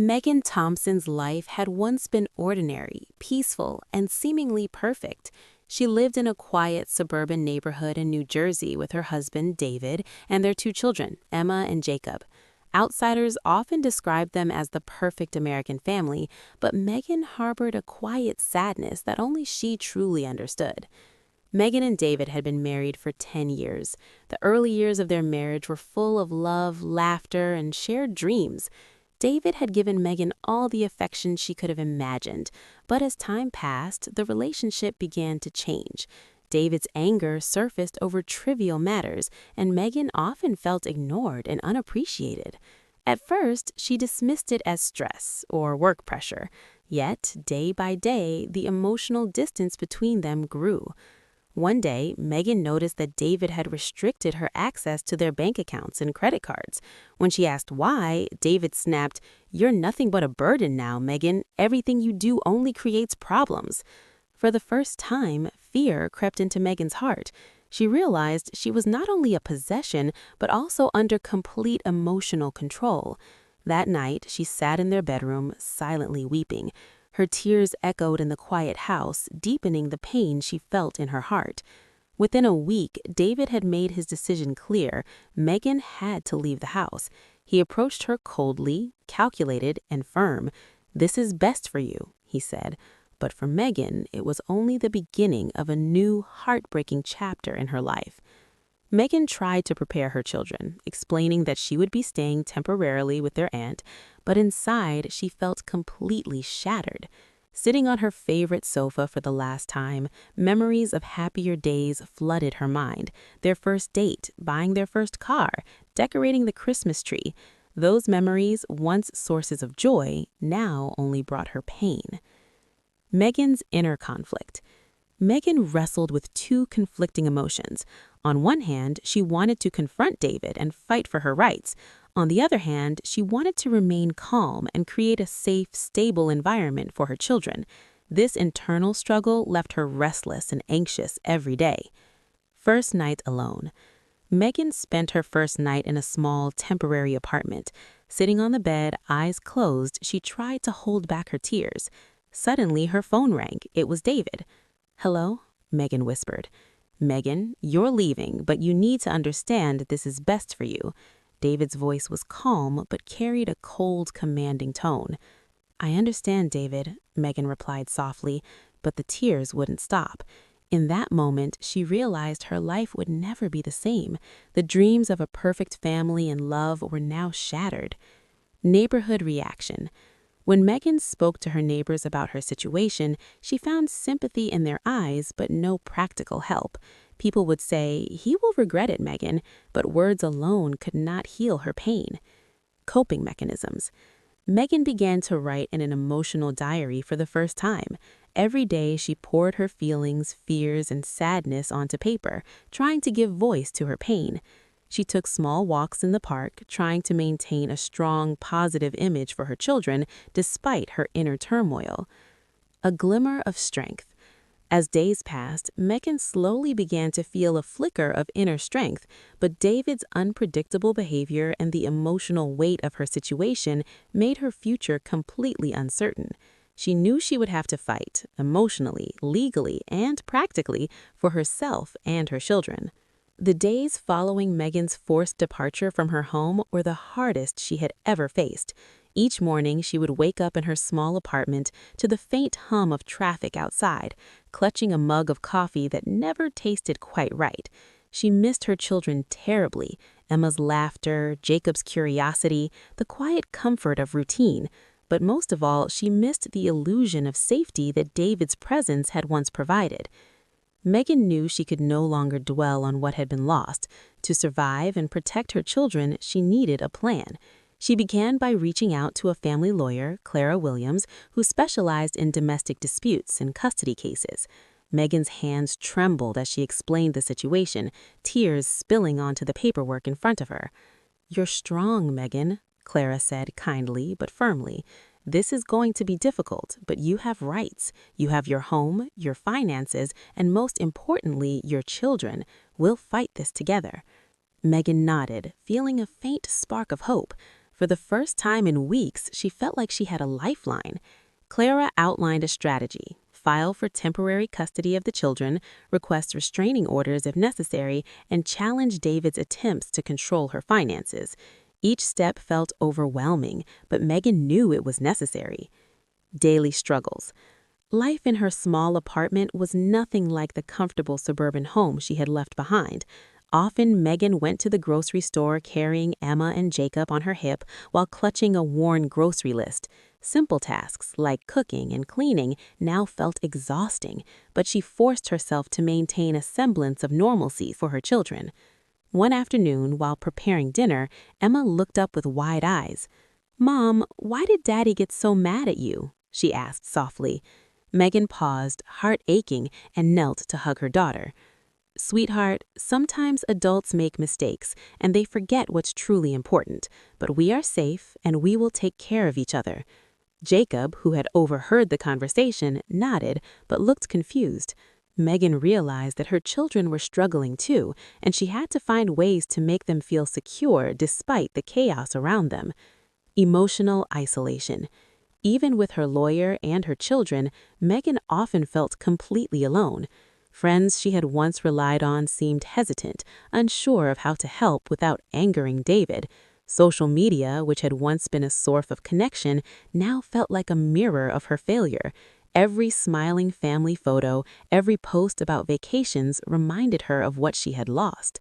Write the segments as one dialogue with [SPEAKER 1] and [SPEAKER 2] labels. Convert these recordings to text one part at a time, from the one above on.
[SPEAKER 1] Megan Thompson's life had once been ordinary, peaceful, and seemingly perfect. She lived in a quiet suburban neighborhood in New Jersey with her husband, David, and their two children, Emma and Jacob. Outsiders often described them as the perfect American family, but Megan harbored a quiet sadness that only she truly understood. Megan and David had been married for 10 years. The early years of their marriage were full of love, laughter, and shared dreams. David had given Megan all the affection she could have imagined, but as time passed, the relationship began to change. David's anger surfaced over trivial matters, and Megan often felt ignored and unappreciated. At first, she dismissed it as stress or work pressure. Yet, day by day, the emotional distance between them grew. One day, Megan noticed that David had restricted her access to their bank accounts and credit cards. When she asked why, David snapped, "You're nothing but a burden now, Megan. Everything you do only creates problems." For the first time, fear crept into Megan's heart. She realized she was not only a possession, but also under complete emotional control. That night, she sat in their bedroom, silently weeping. Her tears echoed in the quiet house, deepening the pain she felt in her heart. Within a week, David had made his decision clear. Megan had to leave the house. He approached her coldly, calculated, and firm. "This is best for you," he said. But for Megan, it was only the beginning of a new, heartbreaking chapter in her life. Megan tried to prepare her children, explaining that she would be staying temporarily with their aunt, but inside she felt completely shattered. Sitting on her favorite sofa for the last time, memories of happier days flooded her mind. Their first date, buying their first car, decorating the Christmas tree. Those memories, once sources of joy, now only brought her pain. Megan's inner conflict. Megan wrestled with two conflicting emotions. On one hand, she wanted to confront David and fight for her rights. On the other hand, she wanted to remain calm and create a safe, stable environment for her children. This internal struggle left her restless and anxious every day. First night alone. Megan spent her first night in a small, temporary apartment. Sitting on the bed, eyes closed, she tried to hold back her tears. Suddenly, her phone rang. It was David. "Hello?" Megan whispered. "Megan, you're leaving, but you need to understand this is best for you." David's voice was calm, but carried a cold, commanding tone. "I understand, David," Megan replied softly, but the tears wouldn't stop. In that moment, she realized her life would never be the same. The dreams of a perfect family and love were now shattered. Neighborhood reaction. When Megan spoke to her neighbors about her situation, she found sympathy in their eyes, but no practical help. People would say, "He will regret it, Megan," but words alone could not heal her pain. Coping mechanisms. Megan began to write in an emotional diary for the first time. Every day, she poured her feelings, fears, and sadness onto paper, trying to give voice to her pain. She took small walks in the park, trying to maintain a strong, positive image for her children despite her inner turmoil. A glimmer of strength. As days passed, Megan slowly began to feel a flicker of inner strength, but David's unpredictable behavior and the emotional weight of her situation made her future completely uncertain. She knew she would have to fight, emotionally, legally, and practically, for herself and her children. The days following Megan's forced departure from her home were the hardest she had ever faced. Each morning, she would wake up in her small apartment to the faint hum of traffic outside, clutching a mug of coffee that never tasted quite right. She missed her children terribly, Emma's laughter, Jacob's curiosity, the quiet comfort of routine. But most of all, she missed the illusion of safety that David's presence had once provided. Megan knew she could no longer dwell on what had been lost. To survive and protect her children, she needed a plan. She began by reaching out to a family lawyer, Clara Williams, who specialized in domestic disputes and custody cases. Megan's hands trembled as she explained the situation, tears spilling onto the paperwork in front of her. "You're strong, Megan," Clara said kindly but firmly. "This is going to be difficult, but you have rights. You have your home, your finances, and most importantly, your children. We'll fight this together." Megan nodded, feeling a faint spark of hope. For the first time in weeks, she felt like she had a lifeline. Clara outlined a strategy: file for temporary custody of the children, request restraining orders if necessary, and challenge David's attempts to control her finances. Each step felt overwhelming, but Megan knew it was necessary. Daily struggles. Life in her small apartment was nothing like the comfortable suburban home she had left behind. Often, Megan went to the grocery store carrying Emma and Jacob on her hip while clutching a worn grocery list. Simple tasks like cooking and cleaning now felt exhausting, but she forced herself to maintain a semblance of normalcy for her children. One afternoon, while preparing dinner, Emma looked up with wide eyes. "Mom, why did Daddy get so mad at you?" she asked softly. Megan paused, heart aching, and knelt to hug her daughter. "Sweetheart, sometimes adults make mistakes and they forget what's truly important, but we are safe and we will take care of each other." Jacob, who had overheard the conversation, nodded but looked confused. Megan realized that her children were struggling too, and she had to find ways to make them feel secure despite the chaos around them. Emotional isolation. Even with her lawyer and her children, Megan often felt completely alone. Friends she had once relied on seemed hesitant, unsure of how to help without angering David. Social media, which had once been a source of connection, now felt like a mirror of her failure. Every smiling family photo, every post about vacations reminded her of what she had lost.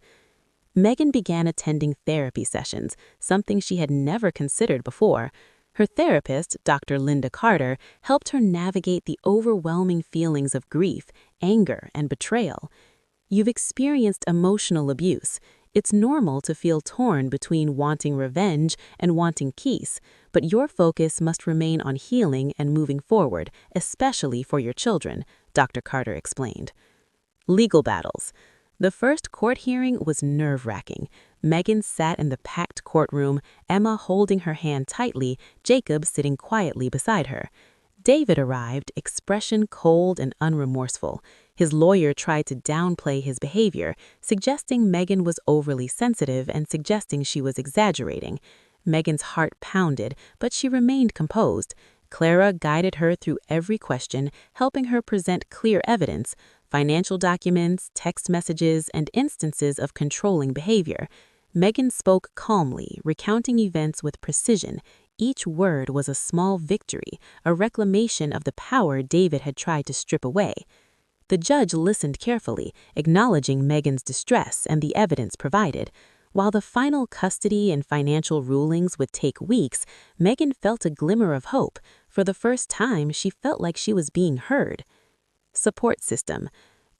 [SPEAKER 1] Megan began attending therapy sessions, something she had never considered before. Her therapist, Dr. Linda Carter, helped her navigate the overwhelming feelings of grief, anger, and betrayal. "You've experienced emotional abuse. It's normal to feel torn between wanting revenge and wanting peace, but your focus must remain on healing and moving forward, especially for your children," Dr. Carter explained. Legal battles. The first court hearing was nerve-wracking. Megan sat in the packed courtroom, Emma holding her hand tightly, Jacob sitting quietly beside her. David arrived, expression cold and unremorseful. His lawyer tried to downplay his behavior, suggesting Megan was overly sensitive and suggesting she was exaggerating. Megan's heart pounded, but she remained composed. Clara guided her through every question, helping her present clear evidence: financial documents, text messages, and instances of controlling behavior. Megan spoke calmly, recounting events with precision. Each word was a small victory, a reclamation of the power David had tried to strip away. The judge listened carefully, acknowledging Megan's distress and the evidence provided. While the final custody and financial rulings would take weeks, Megan felt a glimmer of hope. For the first time, she felt like she was being heard. Support system.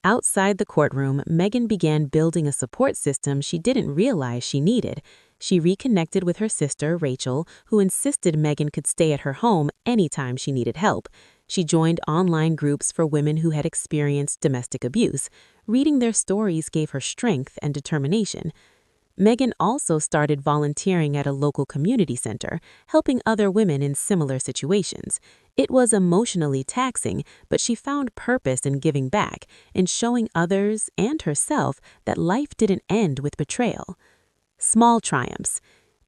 [SPEAKER 1] Outside the courtroom, Megan began building a support system she didn't realize she needed. She reconnected with her sister, Rachel, who insisted Megan could stay at her home anytime she needed help. She joined online groups for women who had experienced domestic abuse. Reading their stories gave her strength and determination. Megan also started volunteering at a local community center, helping other women in similar situations. It was emotionally taxing, but she found purpose in giving back, in showing others and herself that life didn't end with betrayal. Small triumphs.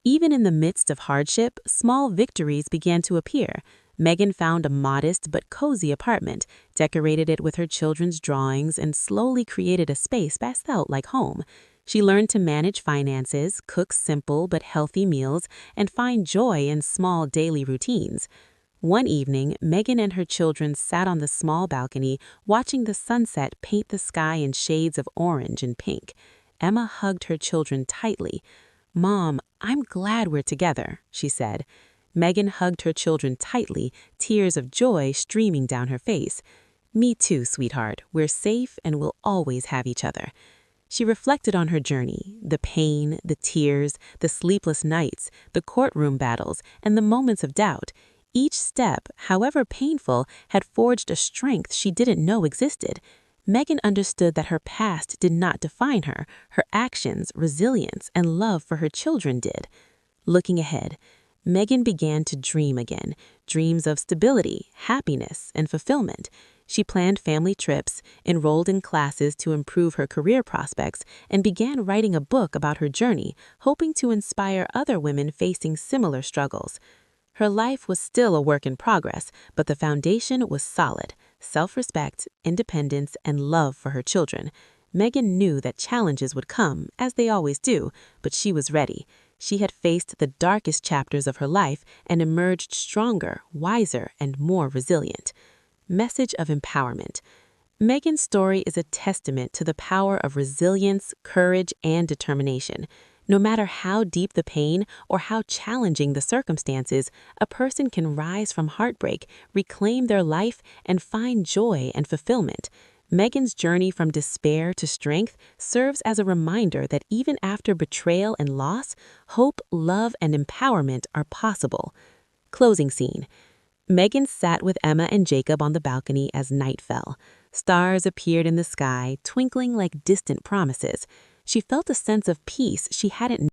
[SPEAKER 1] Even in the midst of hardship, small victories began to appear. Megan found a modest but cozy apartment, decorated it with her children's drawings, and slowly created a space that felt like home. She learned to manage finances, cook simple but healthy meals, and find joy in small daily routines. One evening, Megan and her children sat on the small balcony, watching the sunset paint the sky in shades of orange and pink. Emma hugged her children tightly. "Mom, I'm glad we're together," she said. Megan hugged her children tightly, tears of joy streaming down her face. "Me too, sweetheart. We're safe and we'll always have each other." She reflected on her journey, the pain, the tears, the sleepless nights, the courtroom battles, and the moments of doubt. Each step, however painful, had forged a strength she didn't know existed. Megan understood that her past did not define her. Her actions, resilience, and love for her children did. Looking ahead, Megan began to dream again, dreams of stability, happiness, and fulfillment. She planned family trips, enrolled in classes to improve her career prospects, and began writing a book about her journey, hoping to inspire other women facing similar struggles. Her life was still a work in progress, but the foundation was solid: self-respect, independence, and love for her children. Meghan knew that challenges would come, as they always do, but she was ready. She had faced the darkest chapters of her life and emerged stronger, wiser, and more resilient. Message of empowerment. Meghan's story is a testament to the power of resilience, courage, and determination. No matter how deep the pain or how challenging the circumstances, a person can rise from heartbreak, reclaim their life, and find joy and fulfillment. Meghan's journey from despair to strength serves as a reminder that even after betrayal and loss, hope, love, and empowerment are possible. Closing scene. Meghan sat with Emma and Jacob on the balcony as night fell. Stars appeared in the sky, twinkling like distant promises. She felt a sense of peace she hadn't